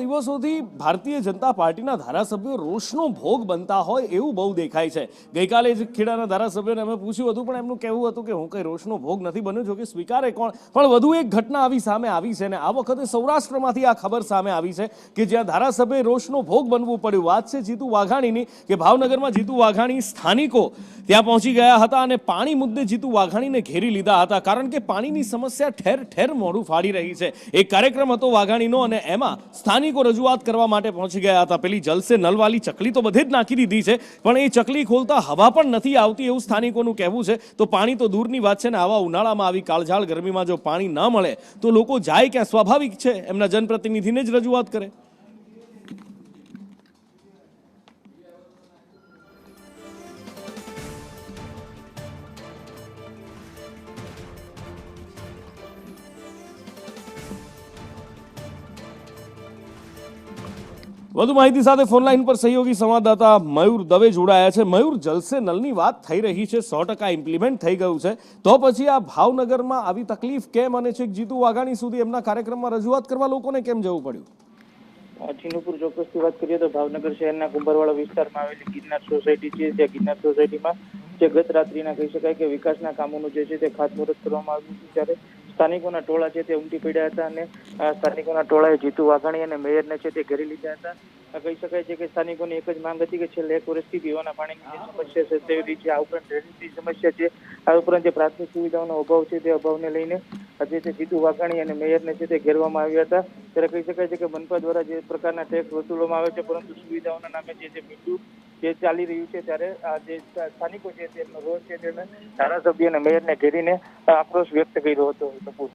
દિવસોથી ભારતીય જનતા પાર્ટીના ધારાસભ્યો રોષનો ભોગ બનતા હોય એવું બહુ દેખાય છે। ગઈકાલે જ ખેડાના ધારાસભ્યોને અમે પૂછ્યું હતું પણ એમનું કહેવું હતું કે હું કંઈ રોષનો ભોગ નથી બન્યો, જો કે સ્વીકારે કોણ। પણ વધુ એક ઘટના આવી સામે આવી છે ને આ વખતે સૌરાષ્ટ્રમાંથી આ ખબર સામે આવી છે કે જ્યાં ધારાસભ્ય રોષનો ભોગ બનવું પડ્યું। વાત છે જીતુ વાઘાણીની કે ભાવનગરમાં જીતુ વાઘાણી સ્થાનિકો ત્યાં પહોંચી ગયા હતા અને પાણી મુદ્દે જીતુ વાઘાણીને ઘેરી લીધા હતા, કારણ કે પાણીની સમસ્યા ઠેર ઠેર મોઢું ફાડી રહી છે। એક કાર્યક્રમ હતો વાઘાણીનો અને એમાં સ્થાનિકો રજૂઆત કરવા માટે પહોંચી ગયા હતા। પેલી જલ સે નલ વાળી ચકલી તો બધે જ નાખી દીધી છે, પણ એ ચકલી ખોલતા હવા પણ નથી આવતી એવું સ્થાનિકોનું કહેવું છે। તો પાણી તો દૂરની વાત છે ને આવા ઉનાળામાં આવી કાળઝાળ ગરમીમાં જો પાણી ન મળે તો લોકો જાય ક્યાં? સ્વાભાવિક છે એમના જનપ્રતિનિધિને જ રજૂઆત કરે। વધુ માહિતી સાથે ફોન લાઈન પર સહયોગી સંવાદદાતા મયુર દવે જોડાયા છે। મયુર, જલ સે નલની વાત થઈ રહી છે, 100% ઇમ્પ્લિમેન્ટ થઈ ગયું છે, તો પછી આ ભાવનગરમાં આવી તકલીફ કેમ અને છેક જીતુ વાઘાણી સુધી એમના કાર્યક્રમમાં રજૂઆત કરવા લોકોને કેમ જવું પડ્યું? ચીનુપુર ચોક્કસથી વાત કરીએ તો ભાવનગર શહેરના કુંભરવાડા વિસ્તારમાં આવેલી ગિરનાર સોસાયટી છે, ત્યાં ગિરનાર સોસાયટીમાં જે ગત રાત્રિના કહી શકાય કે વિકાસના કામોનું જે છે તે ખાતમુહૂર્ત કરવામાં આવ્યું હતું, ત્યારે સ્થાનિકોના ટોળા છે તે ઉમટી પડ્યા હતા અને સ્થાનિકોના ટોળાએ જીતુ વાઘાણી અને મેયરને છે તે ઘેરી લીધા હતા। કહી શકાય છે કે સ્થાનિકોની એક જ માંગ હતી કે છેલ્લા 1 વર્ષથી પીવાના પાણીની જે સમસ્યા છે તે રહી છે, આ ઉપરાંત ડ્રેનેજની સમસ્યા છે, આ ઉપરાંત જે પ્રાથમિક સુવિધાઓનો અભાવ છે તે અભાવને લઈને આજે તે જીતુ વાઘાણી અને મેયરને છે તે ઘેરવામાં આવ્યા હતા। ત્યારે કહી શકાય છે કે મનપા દ્વારા જે પ્રકારના ટેક્સ વસૂલવામાં આવે છે, પરંતુ સુવિધાઓના નામે જે મીઠું જે ચાલી રહ્યું છે, ત્યારે આ જે સ્થાનિકો છે તેમનો રોષ છે તેને ધારાસભ્ય અને મેયરને ઘેરીને આક્રોશ વ્યક્ત કર્યો હતો।